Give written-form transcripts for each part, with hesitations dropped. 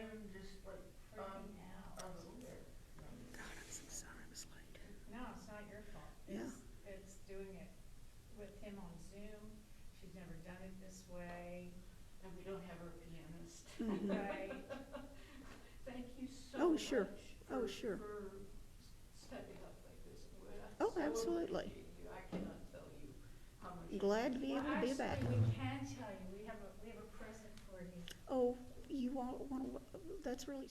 am just like, freaking out. I'm over there. God, I'm so sorry I was late. No, it's not your fault. Yeah. It's doing it with him on Zoom. She's never done it this way. And we don't have our pianist. Mhm. Right. Thank you so Oh, much. sure. Oh, sure. For stepping up like this. Oh, So absolutely. appreciate you. I cannot tell you how much. Glad to be able to be back. Actually, we can tell you, we have a present for you. Oh, you want to, that's really.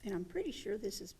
And I'm pretty sure this is.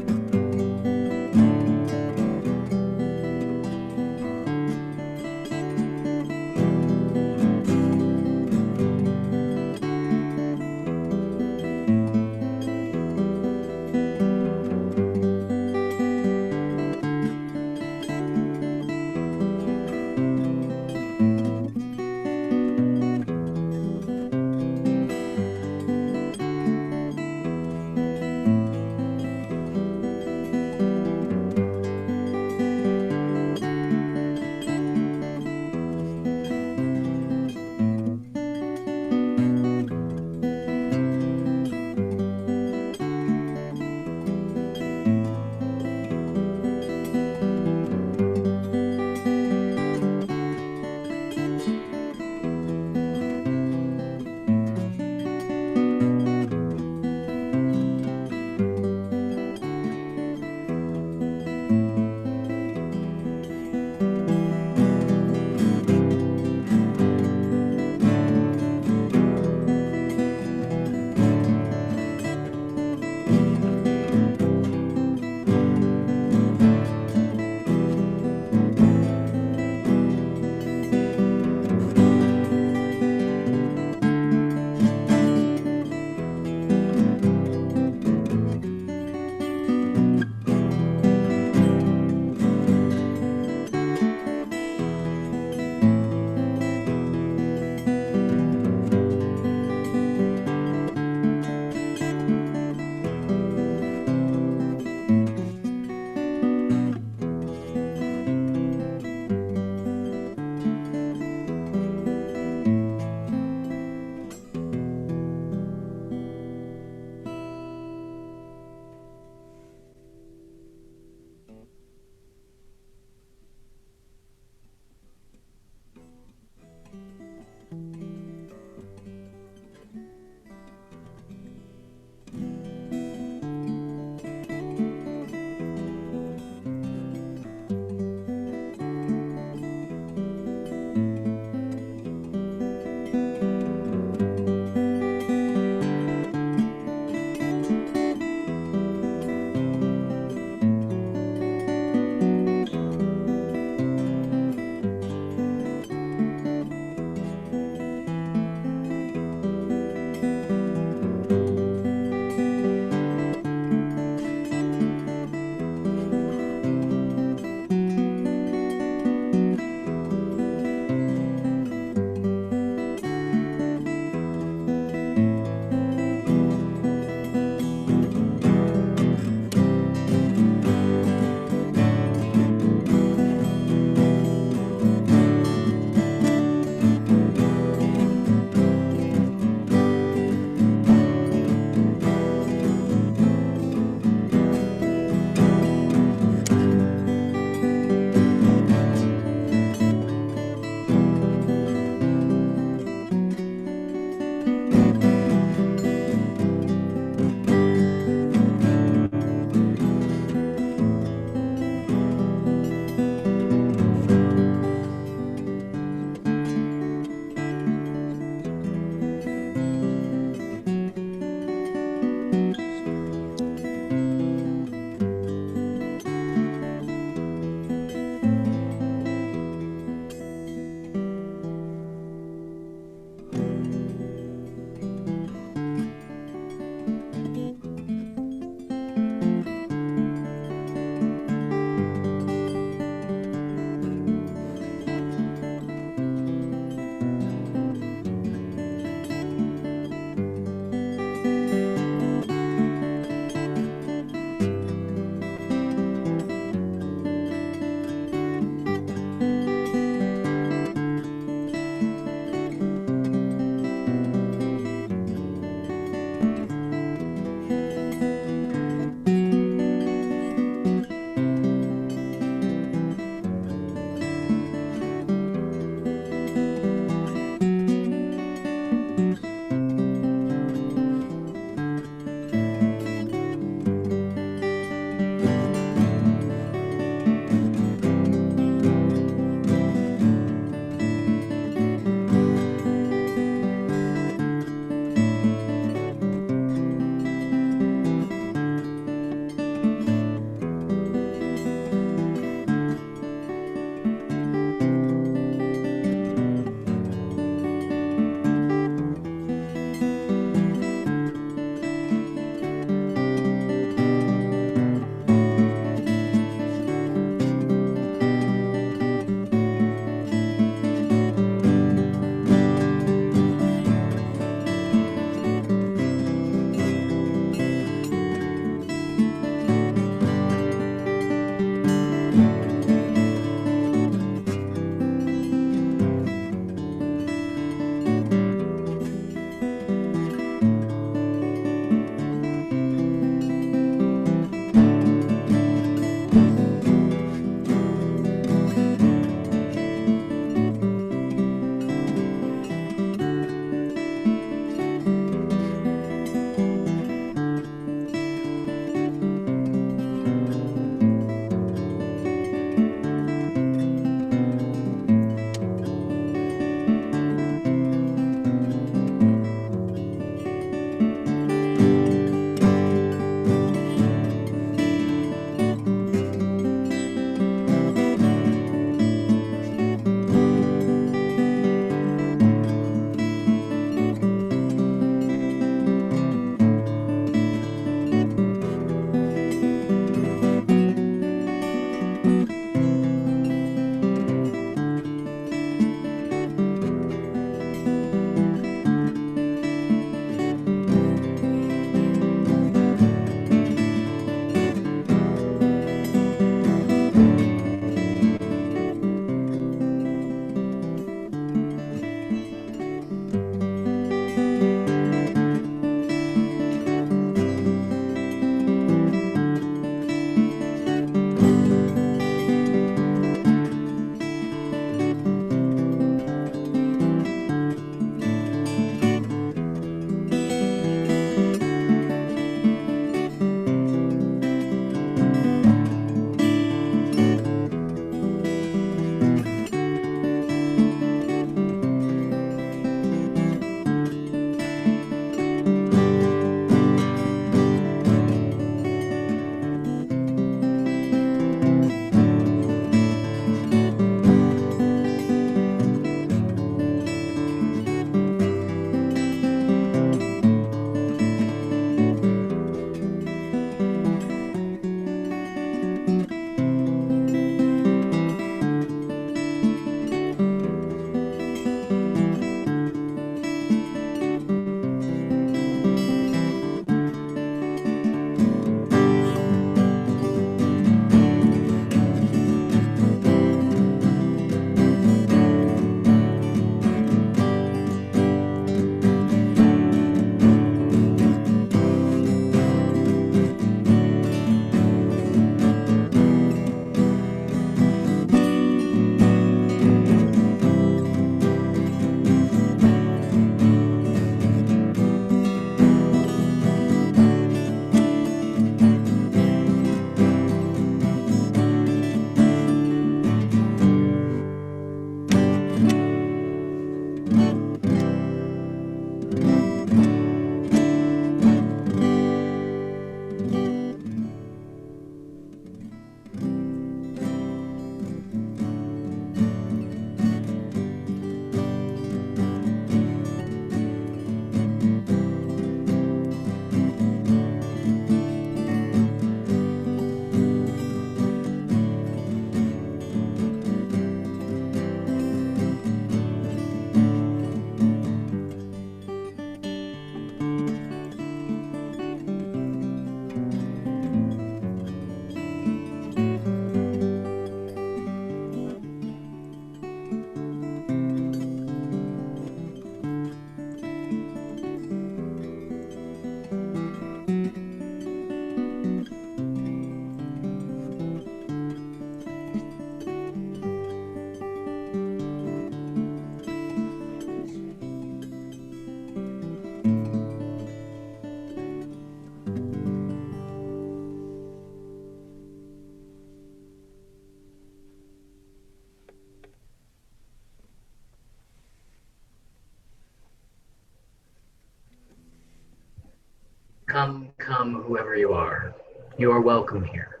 Come, come, whoever you are. You are welcome here.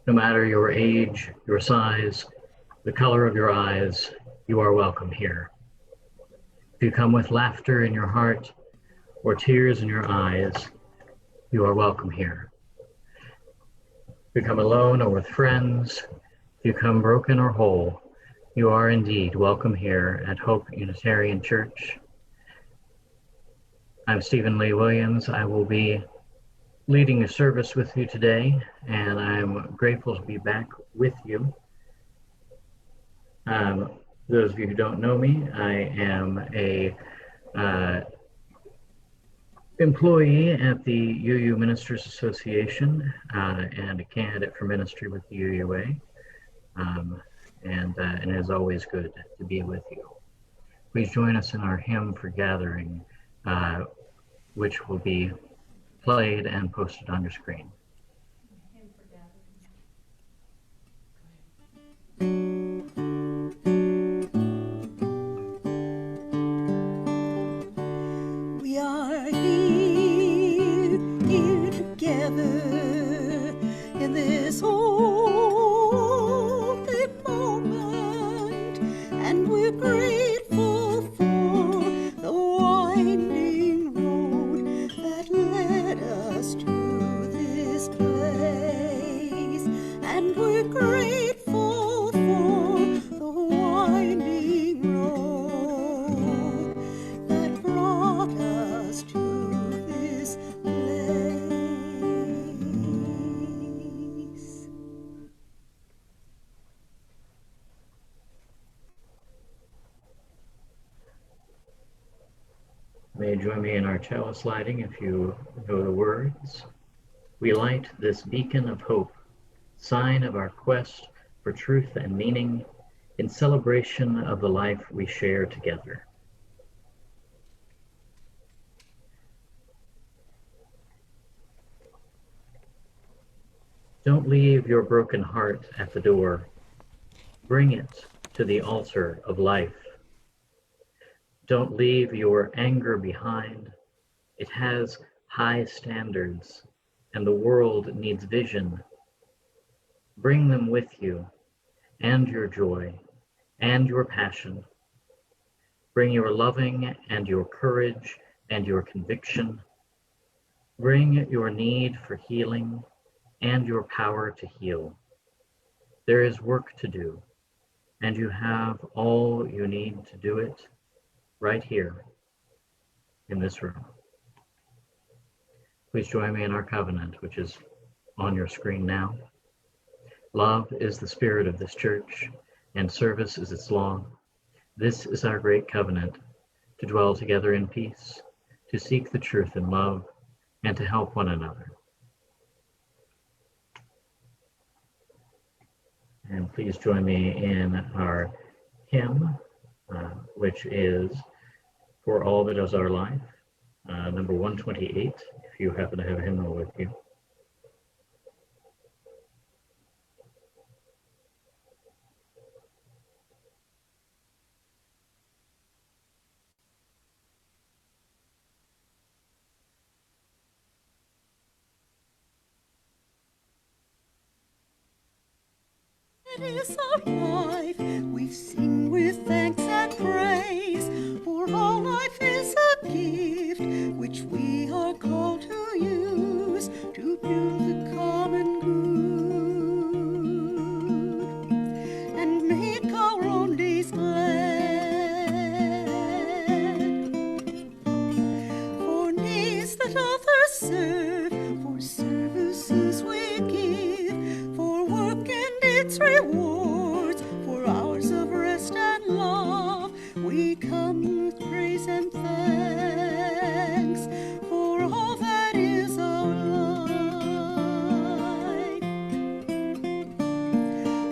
No matter your age, your size, the color of your eyes, you are welcome here. If you come with laughter in your heart or tears in your eyes, you are welcome here. If you come alone or with friends, if you come broken or whole, you are indeed welcome here at Hope Unitarian Church. I'm Stephen Leigh Williams. I will be leading a service with you today, and I'm grateful to be back with you. Those of you who don't know me, I am a employee at the UU Ministers Association and a candidate for ministry with the UUA, and it is always good to be with you. Please join us in our hymn for gathering, which will be played and posted on your screen. Hymn for gathering. We are here together in this holy moment, and we're grateful for the winding road that led us to this place, and we're grateful for the winding road that brought us to this place. May you join me in our chalice lighting if you know the words. We light this beacon of hope, sign of our quest for truth and meaning, in celebration of the life we share together. Don't leave your broken heart at the door. Bring it to the altar of life. Don't leave your anger behind. It has high standards, and the world needs vision. Bring them with you, and your joy, and your passion. Bring your loving and your courage and your conviction. Bring your need for healing and your power to heal. There is work to do, and you have all you need to do it right here in this room. Please join me in our covenant, which is on your screen now. Love is the spirit of this church, and service is its law. This is our great covenant, to dwell together in peace, to seek the truth in love, and to help one another. And please join me in our hymn, which is For All That Is Our Life, number 128, if you happen to have a hymnal with you. It is our life, we sing with thanks and praise, for all life is a gift which we are called to use to build the common good and make our own days glad. For needs that others serve, for services we give, for work and its rewards, for hours of rest and love, we come with praise and thanks for all that is our life.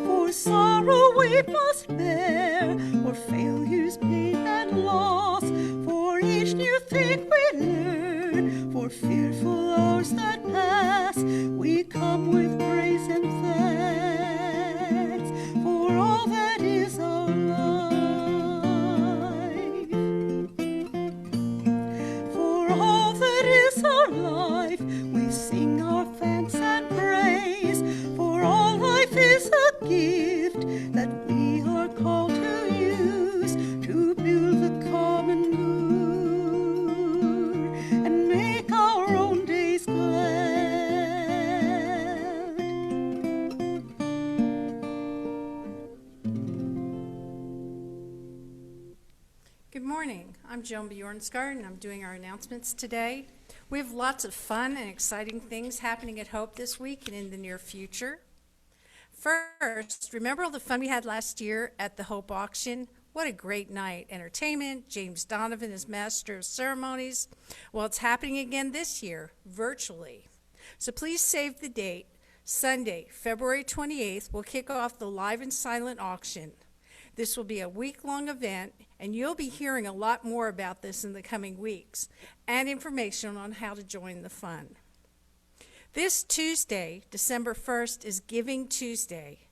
For sorrow we must bear, for failures, pain and loss, for each new thing we learn, for fearful hours that pass, we come with praise and thanks for all that is our life. For all that is our life, morning. I'm Joan Bjornsgaard, and I'm doing our announcements today. We have lots of fun and exciting things happening at Hope this week and in the near future. First, remember all the fun we had last year at the Hope Auction? What a great night. Entertainment, James Donovan is Master of Ceremonies. Well, it's happening again this year, virtually. So please save the date. Sunday, February 28th, we'll kick off the live and silent auction. This will be a week-long event, and you'll be hearing a lot more about this in the coming weeks, and information on how to join the fun. This Tuesday, December 1st, is Giving Tuesday.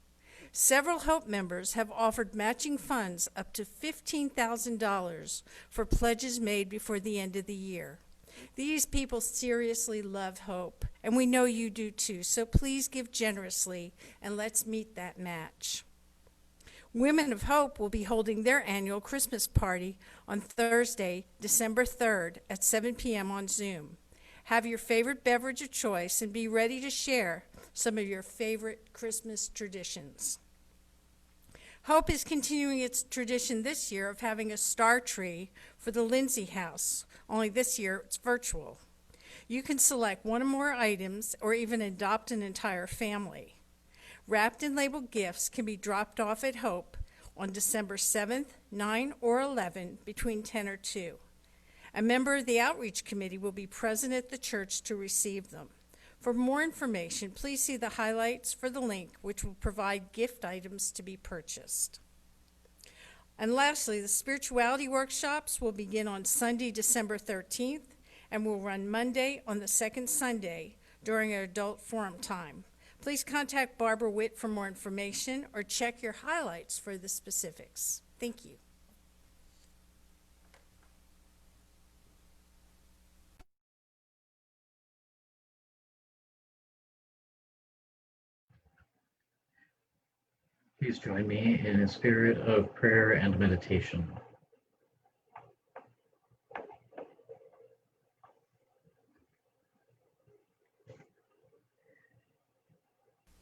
Several Hope members have offered matching funds up to $15,000 for pledges made before the end of the year. These people seriously love Hope, and we know you do too, so please give generously, and let's meet that match. Women of Hope will be holding their annual Christmas party on Thursday, December 3rd at 7 p.m. on Zoom. Have your favorite beverage of choice and be ready to share some of your favorite Christmas traditions. Hope is continuing its tradition this year of having a star tree for the Lindsay House, only this year it's virtual. You can select one or more items or even adopt an entire family. Wrapped and labeled gifts can be dropped off at Hope on December 7th, 9 or 11 between 10 or 2. A member of the Outreach Committee will be present at the church to receive them. For more information, please see the highlights for the link, which will provide gift items to be purchased. And lastly, the spirituality workshops will begin on Sunday, December 13th, and will run Monday on the second Sunday during our adult forum time. Please contact Barbara Witt for more information or check your highlights for the specifics. Thank you. Please join me in a spirit of prayer and meditation.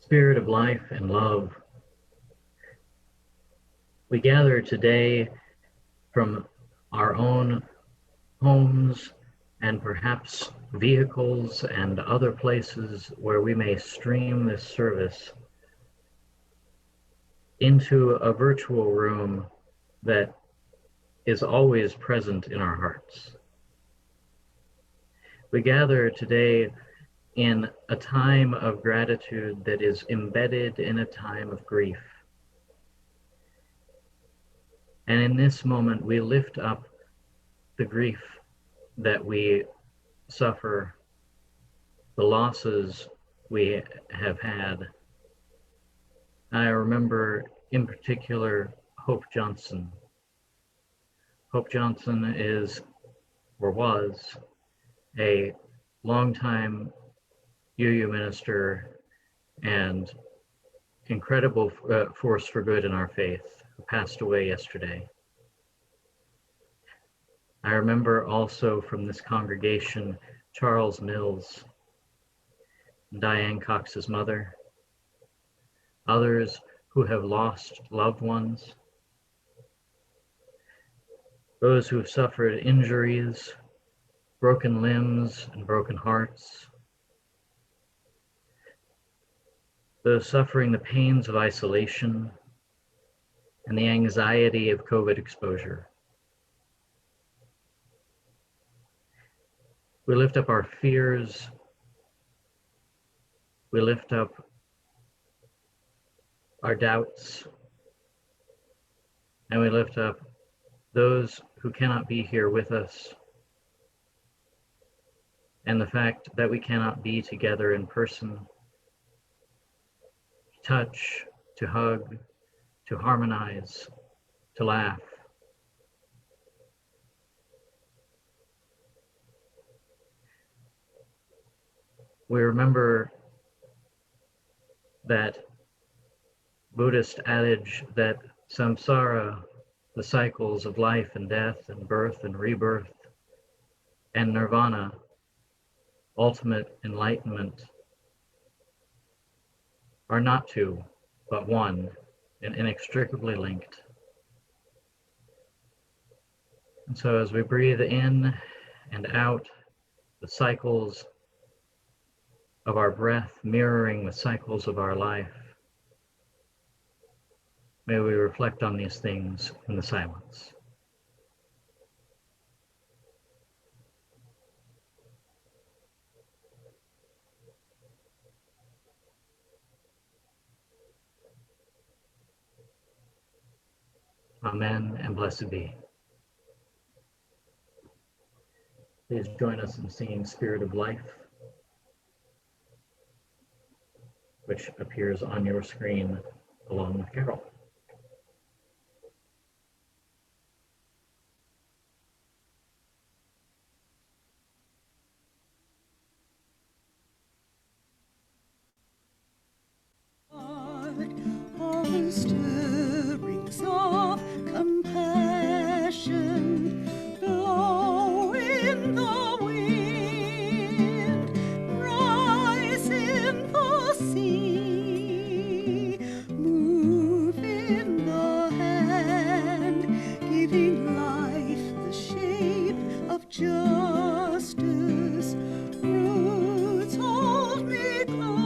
Spirit of life and love, we gather today from our own homes and perhaps vehicles and other places where we may stream this service into a virtual room that is always present in our hearts. We gather today in a time of gratitude that is embedded in a time of grief. And in this moment, we lift up the grief that we suffer, the losses we have had. I remember in particular Hope Johnson. Hope Johnson is, or was, a longtime UU minister and incredible force for good in our faith, who passed away yesterday. I remember also from this congregation Charles Mills, Diane Cox's mother, others who have lost loved ones, those who have suffered injuries, broken limbs and broken hearts, those suffering the pains of isolation and the anxiety of COVID exposure. We lift up our fears. We lift up our doubts. And we lift up those who cannot be here with us, and the fact that we cannot be together in person, to touch, to hug, to harmonize, to laugh. We remember that Buddhist adage that samsara, the cycles of life and death and birth and rebirth, and nirvana, ultimate enlightenment, are not two, but one, and inextricably linked. And so as we breathe in and out, the cycles of our breath mirroring the cycles of our life, may we reflect on these things in the silence. Amen and blessed be. Please join us in singing Spirit of Life, which appears on your screen along with Carol. All the stirrings of compassion blow in the wind, rise in the sea, move in the hand, giving life the shape of justice. Roots hold me close,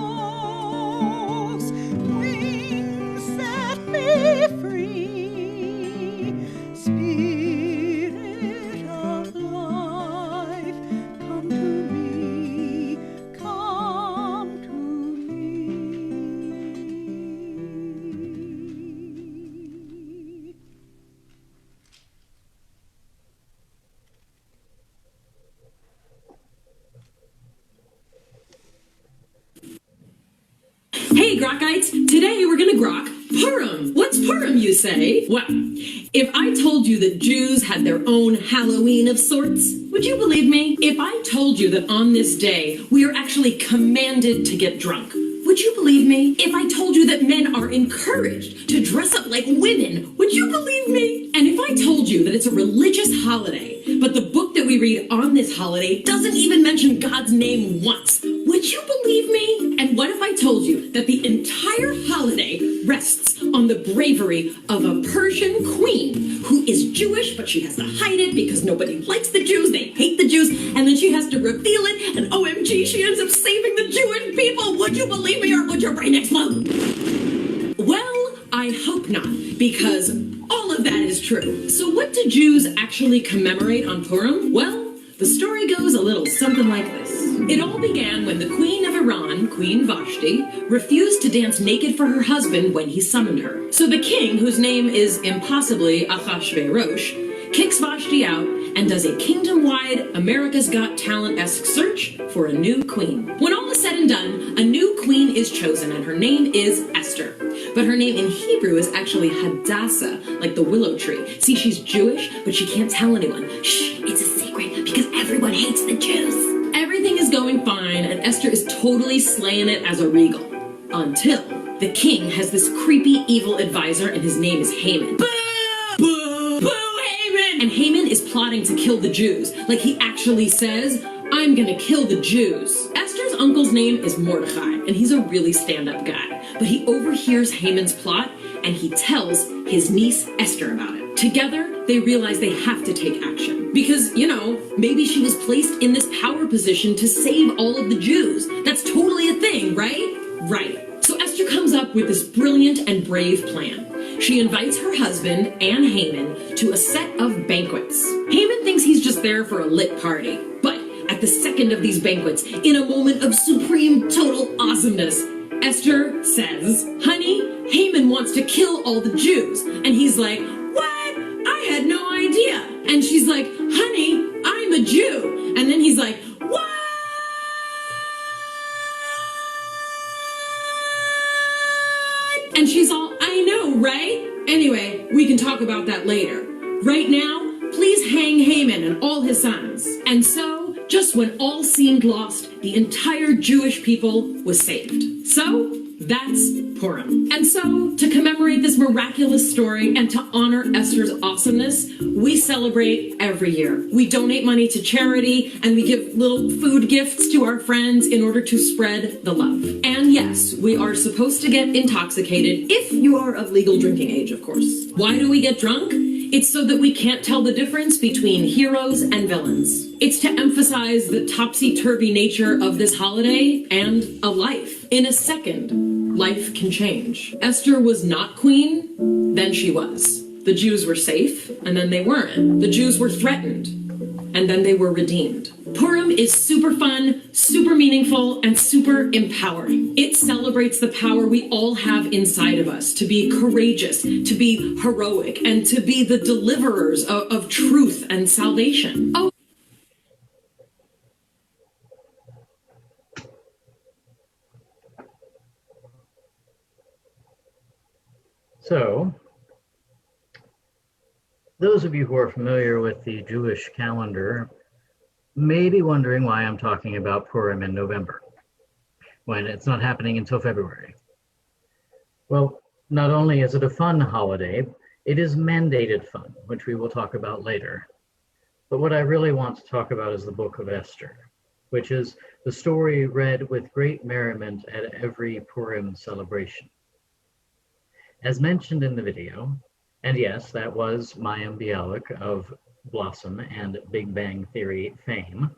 wings set me free. Spirit of life, come to me, come to me. Hey, Grockites! Today we're gonna grok Purim. What's Purim, you say? Well, if I told you that Jews had their own Halloween of sorts, would you believe me? If I told you that on this day we are actually commanded to get drunk, would you believe me? If I told you that men are encouraged to dress up like women, would you believe me? And if I told you that it's a religious holiday, but the book that we read on this holiday doesn't even mention God's name once, would you believe me? And what if I told you that the entire holiday rests on the bravery of a Persian queen who is Jewish, but she has to hide it because nobody likes the Jews, they hate the Jews, and then she has to reveal it, and OMG, she ends up saving the Jewish people. Would you believe me, or would your brain explode? Well, I hope not, because all of that is true. So what do Jews actually commemorate on Purim? Well, the story goes a little something like this. It all began when the Queen of Iran, Queen Vashti, refused to dance naked for her husband when he summoned her. So the king, whose name is impossibly Ahasuerus, kicks Vashti out and does a kingdom-wide America's Got Talent-esque search for a new queen. When all is said and done, a new queen is chosen, and her name is Esther. But her name in Hebrew is actually Hadassah, like the willow tree. See, she's Jewish, but she can't tell anyone. Shh, it's a secret, because everyone hates the Jews. Everything is going fine, and Esther is totally slaying it as a regal. Until the king has this creepy, evil advisor, and his name is Haman. Boo! Boo! Boo, Haman! And Haman is plotting to kill the Jews. Like he actually says, I'm gonna kill the Jews. Esther's uncle's name is Mordecai, and he's a really stand-up guy. But he overhears Haman's plot, and he tells his niece Esther about it. Together, they realize they have to take action. Because, you know, maybe she was placed in this power position to save all of the Jews. That's totally a thing, right? Right. So Esther comes up with this brilliant and brave plan. She invites her husband and Haman to a set of banquets. Haman thinks he's just there for a lit party. But at the second of these banquets, in a moment of supreme total awesomeness, Esther says, honey, Haman wants to kill all the Jews. And he's like, what? I had no idea. And she's like, honey, I'm a Jew. And then he's like, what? And she's all, I know, right? Anyway, we can talk about that later. Right now, please hang Haman and all his sons. And so, just when all seemed lost, the entire Jewish people was saved. So, that's Purim. And so, to commemorate this miraculous story and to honor Esther's awesomeness, we celebrate every year. We donate money to charity, and we give little food gifts to our friends in order to spread the love. And yes, we are supposed to get intoxicated if you are of legal drinking age, of course. Why do we get drunk? It's so that we can't tell the difference between heroes and villains. It's to emphasize the topsy-turvy nature of this holiday and of life. In a second, life can change. Esther was not queen, then she was. The Jews were safe, and then they weren't. The Jews were threatened, and then they were redeemed. Purim is super fun, super meaningful, and super empowering. It celebrates the power we all have inside of us to be courageous, to be heroic, and to be the deliverers of truth and salvation. Oh. So, those of you who are familiar with the Jewish calendar may be wondering why I'm talking about Purim in November, when it's not happening until February. Well, not only is it a fun holiday, it is mandated fun, which we will talk about later. But what I really want to talk about is the Book of Esther, which is the story read with great merriment at every Purim celebration. As mentioned in the video, and yes, that was Mayim Bialik of Blossom and Big Bang Theory fame,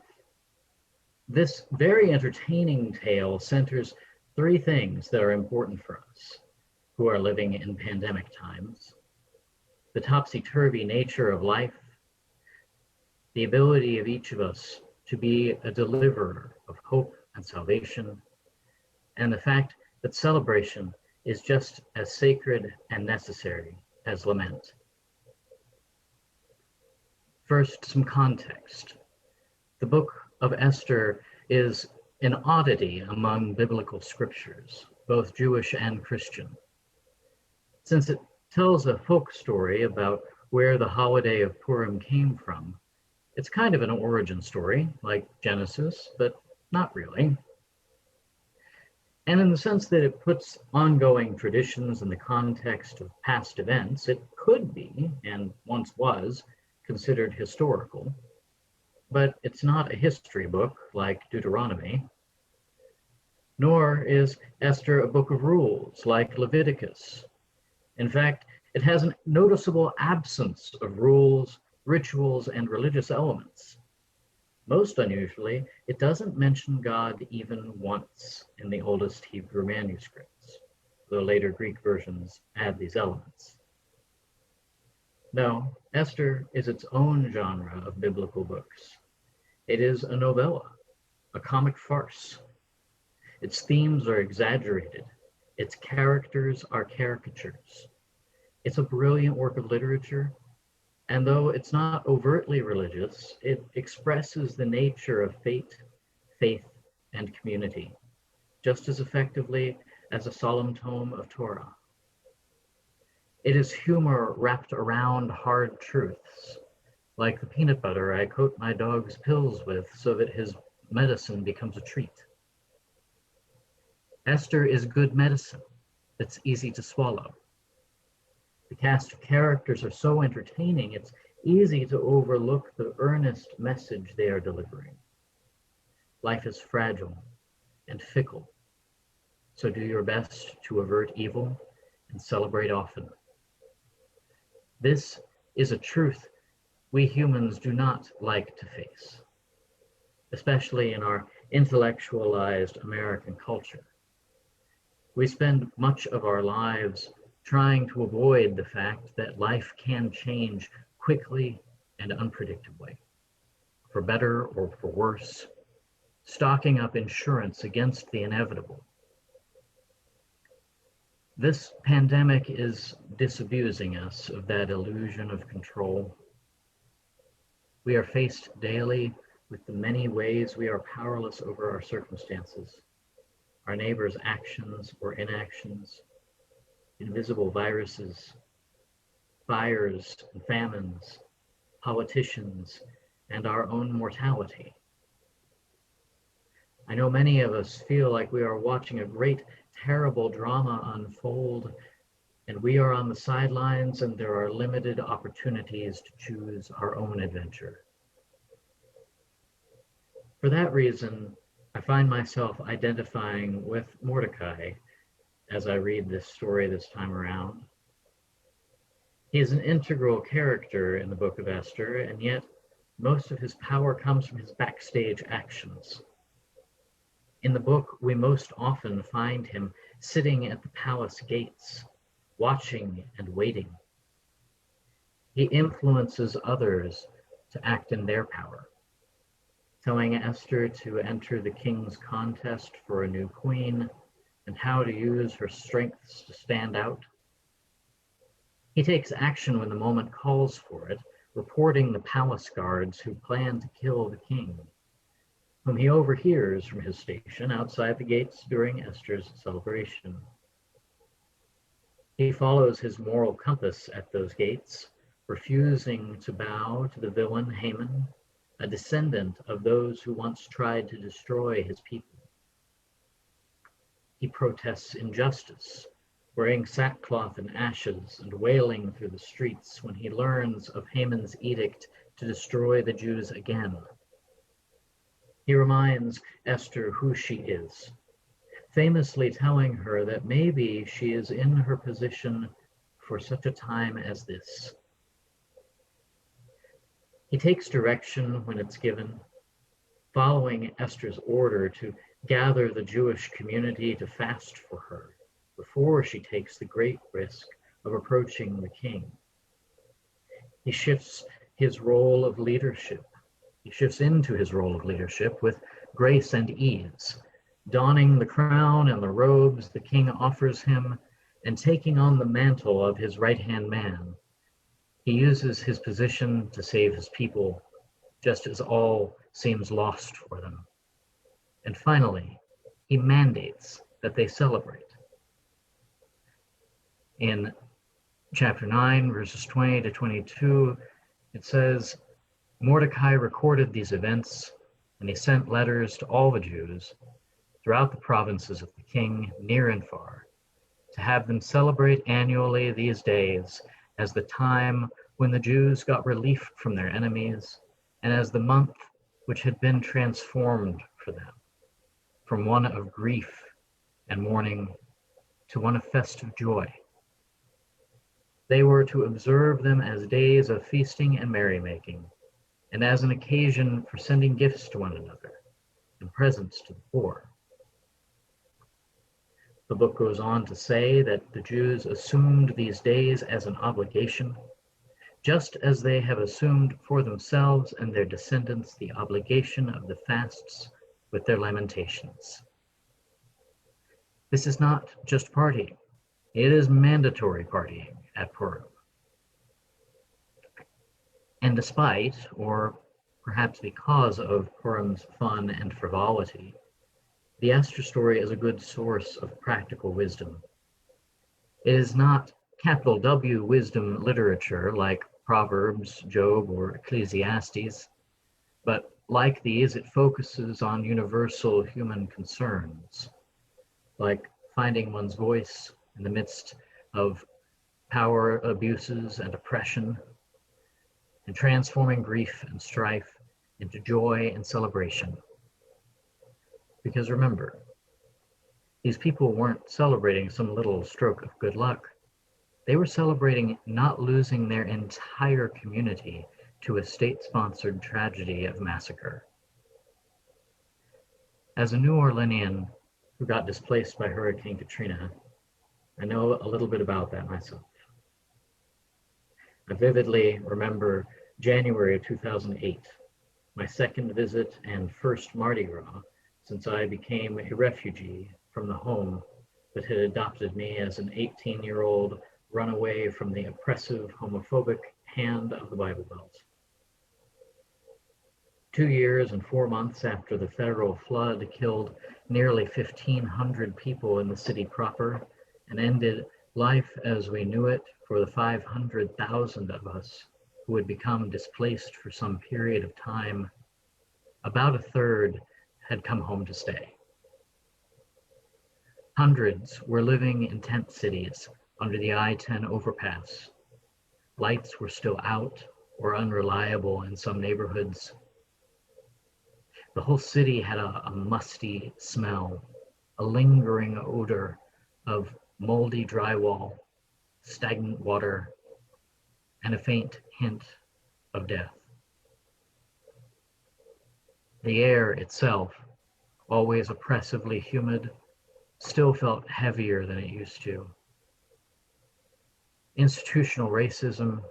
this very entertaining tale centers three things that are important for us who are living in pandemic times: the topsy-turvy nature of life, the ability of each of us to be a deliverer of hope and salvation, and the fact that celebration is just as sacred and necessary as lament. First, some context. The book of Esther is an oddity among biblical scriptures, both Jewish and Christian, since it tells a folk story about where the holiday of Purim came from. It's kind of an origin story, like Genesis, but not really. And in the sense that it puts ongoing traditions in the context of past events, it could be, and once was, considered historical, but it's not a history book like Deuteronomy, nor is Esther a book of rules like Leviticus. In fact, it has a noticeable absence of rules, rituals, and religious elements. Most unusually, it doesn't mention God even once in the oldest Hebrew manuscripts, though later Greek versions add these elements. No, Esther is its own genre of biblical books. It is a novella, a comic farce. Its themes are exaggerated. Its characters are caricatures. It's a brilliant work of literature, and though it's not overtly religious, it expresses the nature of fate, faith, and community, just as effectively as a solemn tome of Torah. It is humor wrapped around hard truths, like the peanut butter I coat my dog's pills with so that his medicine becomes a treat. Esther is good medicine that's easy to swallow. The cast of characters are so entertaining, it's easy to overlook the earnest message they are delivering. Life is fragile and fickle, so do your best to avert evil and celebrate often. This is a truth we humans do not like to face, especially in our intellectualized American culture. We spend much of our lives trying to avoid the fact that life can change quickly and unpredictably, for better or for worse, stocking up insurance against the inevitable. This pandemic is disabusing us of that illusion of control. We are faced daily with the many ways we are powerless over our circumstances, our neighbors' actions or inactions, invisible viruses, fires and famines, politicians, and our own mortality. I know many of us feel like we are watching a great, terrible drama unfold, and we are on the sidelines and there are limited opportunities to choose our own adventure. For that reason, I find myself identifying with Mordecai as I read this story this time around. He is an integral character in the Book of Esther, and yet most of his power comes from his backstage actions. In the book, we most often find him sitting at the palace gates, watching and waiting. He influences others to act in their power, telling Esther to enter the king's contest for a new queen and how to use her strengths to stand out. He takes action when the moment calls for it, reporting the palace guards who plan to kill the king, whom he overhears from his station outside the gates during Esther's celebration. He follows his moral compass at those gates, refusing to bow to the villain Haman, a descendant of those who once tried to destroy his people. He protests injustice, wearing sackcloth and ashes and wailing through the streets when he learns of Haman's edict to destroy the Jews again. He reminds Esther who she is, famously telling her that maybe she is in her position for such a time as this. He takes direction when it's given, following Esther's order to gather the Jewish community to fast for her before she takes the great risk of approaching the king. He shifts his role of leadership. He shifts into his role of leadership with grace and ease, donning the crown and the robes the king offers him and taking on the mantle of his right-hand man. He uses his position to save his people, just as all seems lost for them. And finally, he mandates that they celebrate. In chapter 9, verses 20 to 22, it says, Mordecai recorded these events, and he sent letters to all the Jews throughout the provinces of the king, near and far, to have them celebrate annually these days as the time when the Jews got relief from their enemies, and as the month which had been transformed for them, from one of grief and mourning to one of festive joy. They were to observe them as days of feasting and merrymaking, and as an occasion for sending gifts to one another and presents to the poor. The book goes on to say that the Jews assumed these days as an obligation, just as they have assumed for themselves and their descendants the obligation of the fasts with their lamentations. This is not just partying, it is mandatory partying at Purim. And despite, or perhaps because of Purim's fun and frivolity, the Esther story is a good source of practical wisdom. It is not capital W wisdom literature like Proverbs, Job, or Ecclesiastes, but like these, it focuses on universal human concerns, like finding one's voice in the midst of power abuses and oppression, and transforming grief and strife into joy and celebration. Because remember, these people weren't celebrating some little stroke of good luck. They were celebrating not losing their entire community to a state-sponsored tragedy of massacre. As a New Orleanian who got displaced by Hurricane Katrina, I know a little bit about that myself. I vividly remember January of 2008, my second visit and first Mardi Gras since I became a refugee from the home that had adopted me as an 18-year-old runaway from the oppressive, homophobic hand of the Bible Belt. 2 years and 4 months after the federal flood killed nearly 1,500 people in the city proper and ended life as we knew it for the 500,000 of us who had become displaced for some period of time, about a third had come home to stay. Hundreds were living in tent cities under the I-10 overpass. Lights were still out or unreliable in some neighborhoods. The whole city had a musty smell, a lingering odor of moldy drywall, stagnant water, and a faint hint of death. The air itself, always oppressively humid, still felt heavier than it used to. Institutional racism,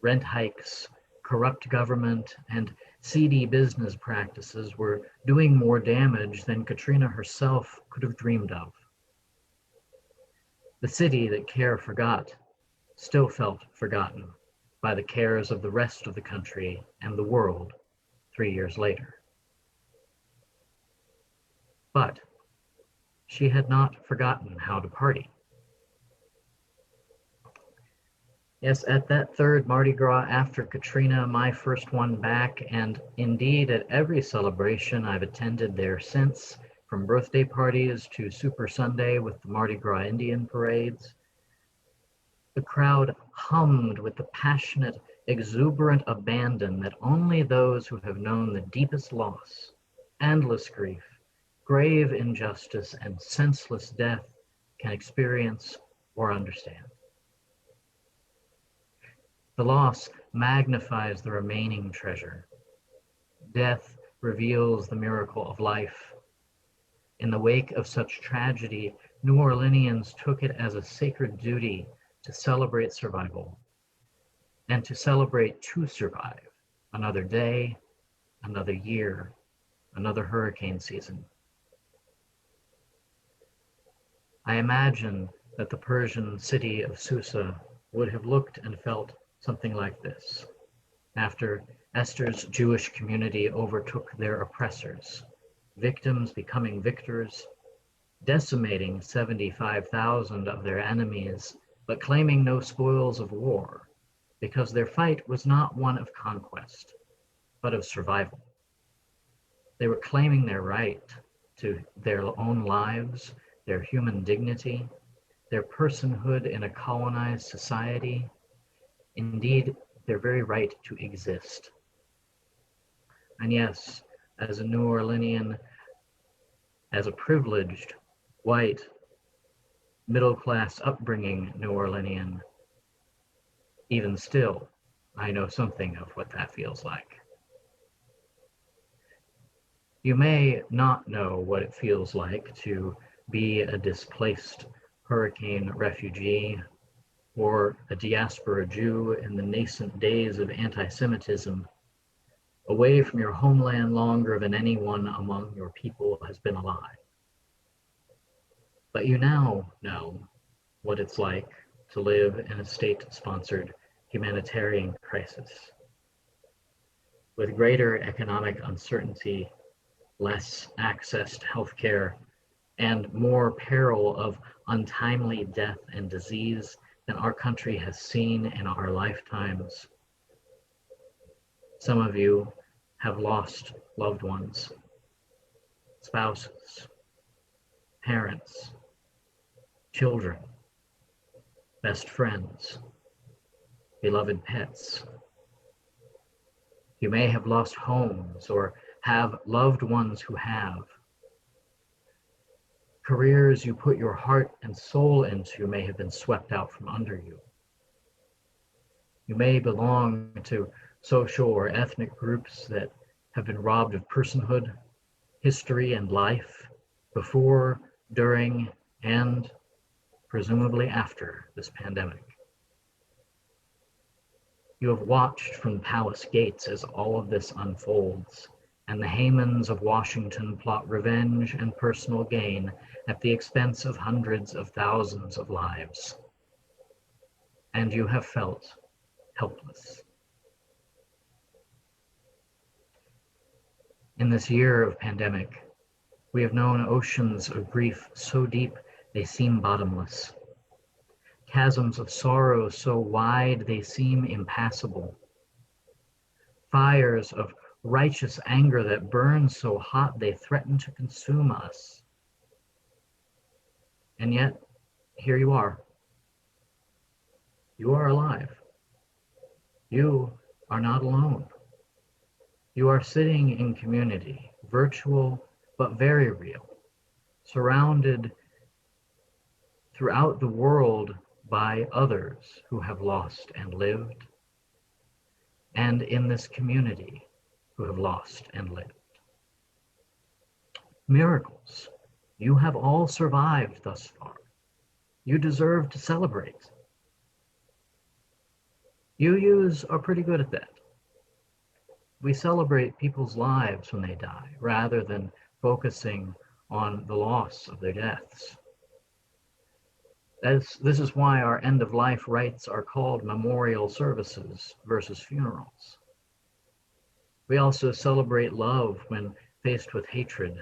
rent hikes, corrupt government, and seedy business practices were doing more damage than Katrina herself could have dreamed of. The city that care forgot still felt forgotten by the cares of the rest of the country and the world 3 years later. But she had not forgotten how to party. Yes, at that third Mardi Gras after Katrina, my first one back, and indeed at every celebration I've attended there since, from birthday parties to Super Sunday with the Mardi Gras Indian parades, the crowd hummed with the passionate, exuberant abandon that only those who have known the deepest loss, endless grief, grave injustice, and senseless death can experience or understand. The loss magnifies the remaining treasure. Death reveals the miracle of life. In the wake of such tragedy, New Orleanians took it as a sacred duty to celebrate survival and to celebrate to survive another day, another year, another hurricane season. I imagine that the Persian city of Susa would have looked and felt something like this after Esther's Jewish community overtook their oppressors, victims becoming victors, decimating 75,000 of their enemies, but claiming no spoils of war, because their fight was not one of conquest, but of survival. They were claiming their right to their own lives, their human dignity, their personhood in a colonized society, indeed, their very right to exist. And yes, as a New Orleanian, as a privileged, white, middle-class upbringing New Orleanian, even still, I know something of what that feels like. You may not know what it feels like to be a displaced hurricane refugee or a diaspora Jew in the nascent days of anti-Semitism, away from your homeland longer than anyone among your people has been alive. But you now know what it's like to live in a state-sponsored humanitarian crisis. With greater economic uncertainty, less access to healthcare, and more peril of untimely death and disease than our country has seen in our lifetimes. Some of you have lost loved ones, spouses, parents, children, best friends, beloved pets. You may have lost homes or have loved ones who have. Careers you put your heart and soul into may have been swept out from under you. You may belong to social or ethnic groups that have been robbed of personhood, history, and life before, during, and presumably after this pandemic. You have watched from the palace gates as all of this unfolds, and the Hamans of Washington plot revenge and personal gain at the expense of hundreds of thousands of lives. And you have felt helpless. In this year of pandemic, we have known oceans of grief so deep they seem bottomless, chasms of sorrow so wide they seem impassable, fires of righteous anger that burn so hot they threaten to consume us. And yet, here you are. You are alive. You are not alone. You are sitting in community, virtual but very real, surrounded throughout the world by others who have lost and lived, and in this community who have lost and lived. Miracles, you have all survived thus far. You deserve to celebrate. UUs are pretty good at that. We celebrate people's lives when they die, rather than focusing on the loss of their deaths. This is why our end-of-life rites are called memorial services versus funerals. We also celebrate love when faced with hatred,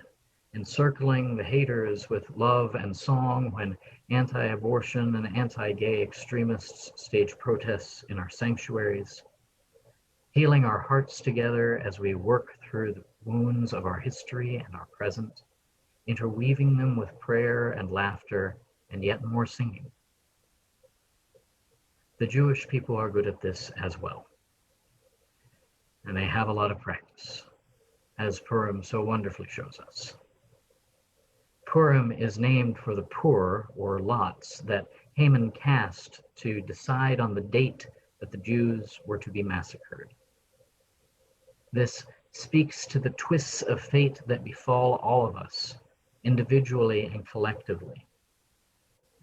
encircling the haters with love and song when anti-abortion and anti-gay extremists stage protests in our sanctuaries, healing our hearts together as we work through the wounds of our history and our present, interweaving them with prayer and laughter and yet more singing. The Jewish people are good at this as well, and they have a lot of practice, as Purim so wonderfully shows us. Purim is named for the pur, or lots, that Haman cast to decide on the date that the Jews were to be massacred. This speaks to the twists of fate that befall all of us, individually and collectively,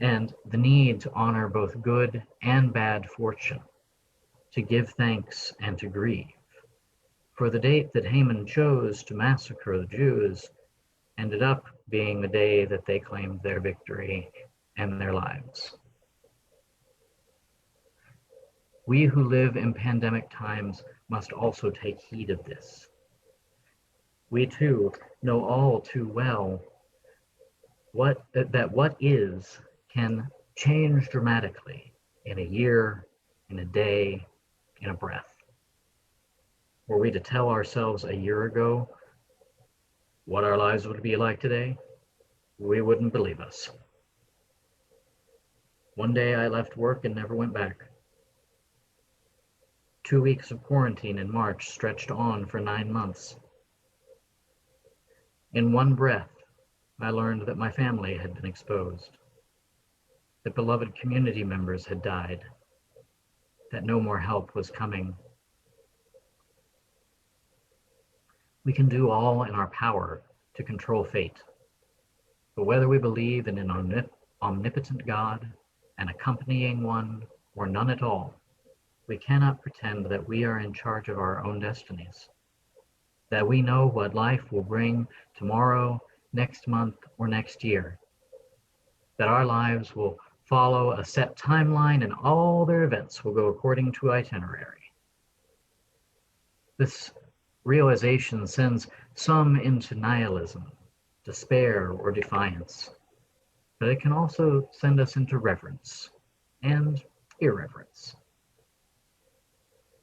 and the need to honor both good and bad fortune, to give thanks and to grieve. For the date that Haman chose to massacre the Jews ended up being the day that they claimed their victory and their lives. We who live in pandemic times must also take heed of this. We too know all too well that what is can change dramatically in a year, in a day, in a breath. Were we to tell ourselves a year ago what our lives would be like today, we wouldn't believe us. One day I left work and never went back. 2 weeks of quarantine in March stretched on for 9 months. In one breath, I learned that my family had been exposed, that beloved community members had died, that no more help was coming. We can do all in our power to control fate. But whether we believe in an omnipotent God, an accompanying one, or none at all, we cannot pretend that we are in charge of our own destinies, that we know what life will bring tomorrow, next month, or next year, that our lives will follow a set timeline and all their events will go according to itinerary. This realization sends some into nihilism, despair, or defiance, but it can also send us into reverence and irreverence.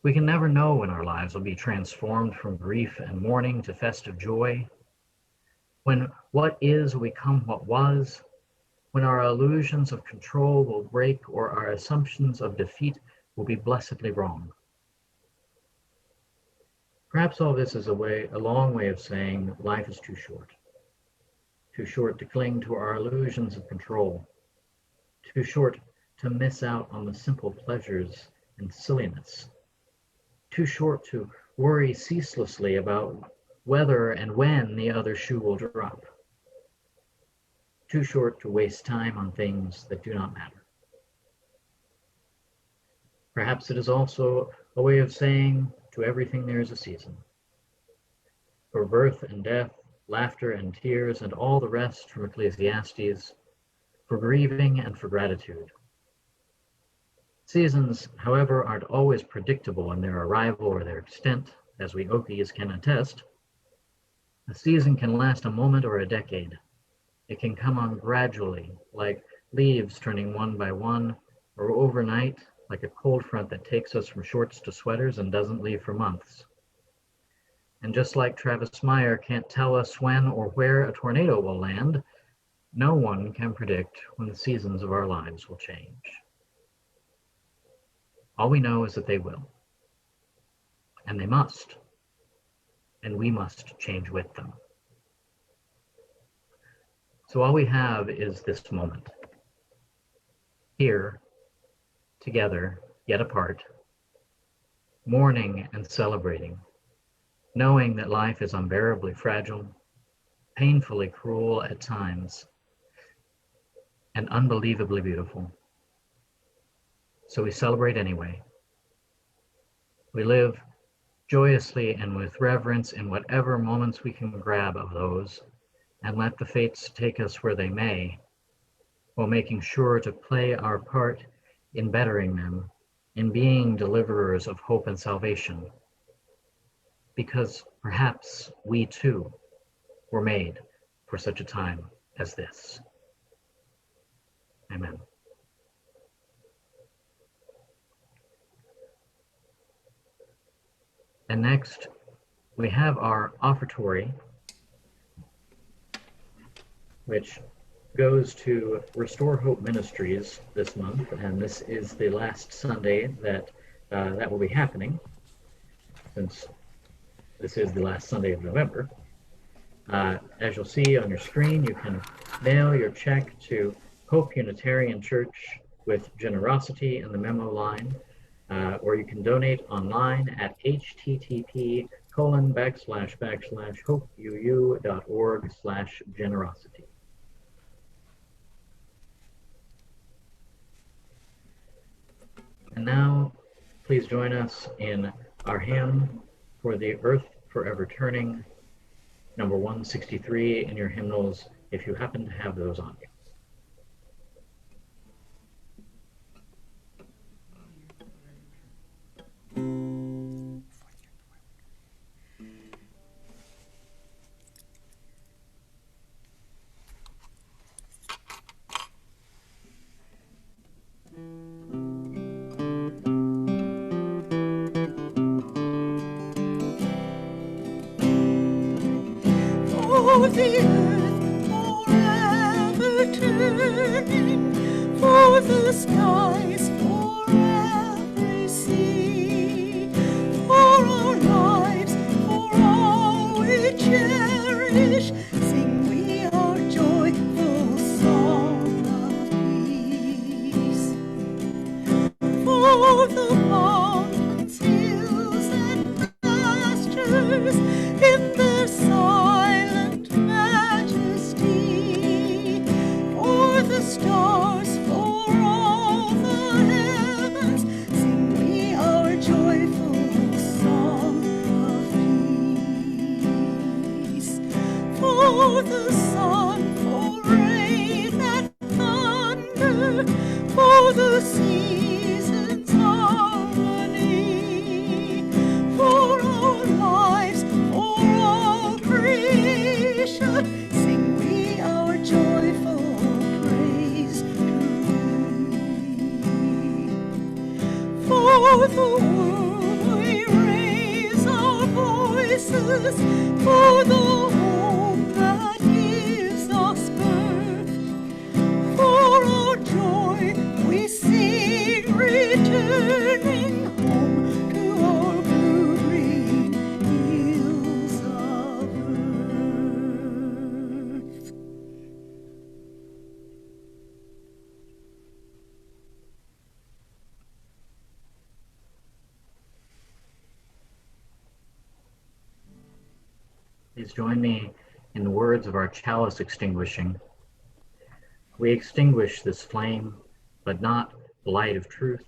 We can never know when our lives will be transformed from grief and mourning to festive joy, when what is will become what was, when our illusions of control will break or our assumptions of defeat will be blessedly wrong. Perhaps all this is a long way of saying life is too short to cling to our illusions of control, too short to miss out on the simple pleasures and silliness, too short to worry ceaselessly about whether and when the other shoe will drop, too short to waste time on things that do not matter. Perhaps it is also a way of saying to everything there is a season. For birth and death, laughter and tears, and all the rest from Ecclesiastes, for grieving and for gratitude. Seasons, however, aren't always predictable in their arrival or their extent, as we Okies can attest. A season can last a moment or a decade. It can come on gradually, like leaves turning one by one, or overnight, like a cold front that takes us from shorts to sweaters and doesn't leave for months. And just like Travis Meyer can't tell us when or where a tornado will land, no one can predict when the seasons of our lives will change. All we know is that they will. And they must. And we must change with them. So all we have is this moment. Here, together, yet apart, mourning and celebrating, knowing that life is unbearably fragile, painfully cruel at times, and unbelievably beautiful. So we celebrate anyway. We live joyously and with reverence in whatever moments we can grab of those, and let the fates take us where they may, while making sure to play our part in bettering them, in being deliverers of hope and salvation. Because perhaps we too were made for such a time as this. Amen. And next, we have our offertory, which goes to Restore Hope Ministries this month, and this is the last Sunday that that will be happening, since this is the last Sunday of November. As you'll see on your screen, you can mail your check to Hope Unitarian Church with generosity in the memo line, or you can donate online at http://hopeuu.org/generosity. And now, please join us in our hymn for the Earth Forever Turning, number 163 in your hymnals, if you happen to have those on you. For the earth forever turning, for the skies for every sea, for our lives, for all we cherish, sing we our joyful song of peace. For the mountains, hills, and pastures in their silent majesty, for the stars, for all the heavens, sing we our joyful song of peace. For the sun, for rain and thunder, for the seasons harmony, for our lives, for all creation, sing we our joyful praise to thee. For the world we raise our voices, for the home that gives us birth, for our joy we sing, returning home to our blue-green hills of earth. Please join me in the words of our chalice extinguishing. We extinguish this flame, but not the light of truth,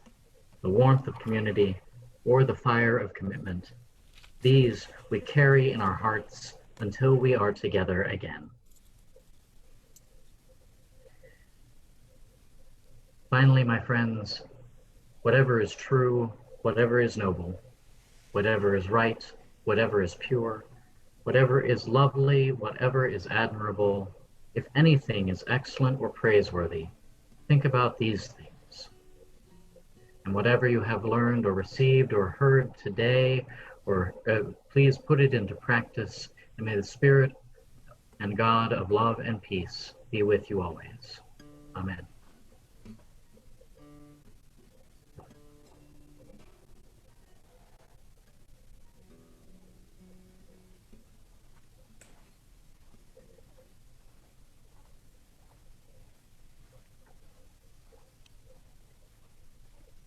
the warmth of community, or the fire of commitment. These we carry in our hearts until we are together again. Finally, my friends, whatever is true, whatever is noble, whatever is right, whatever is pure, whatever is lovely, whatever is admirable, if anything is excellent or praiseworthy, think about these things. And whatever you have learned or received or heard today, please put it into practice, and may the Spirit and God of love and peace be with you always. Amen.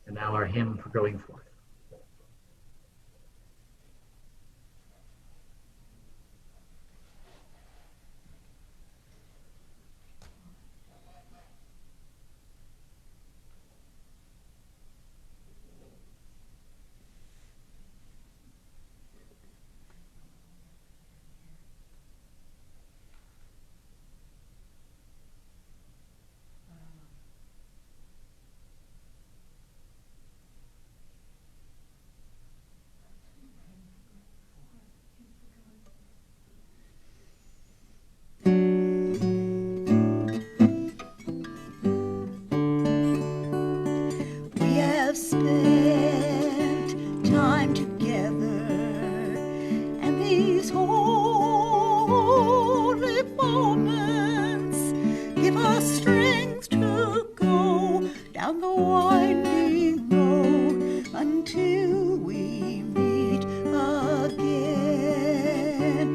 And now our hymn for going forth. these holy moments give us strength to go down the winding road until we meet again.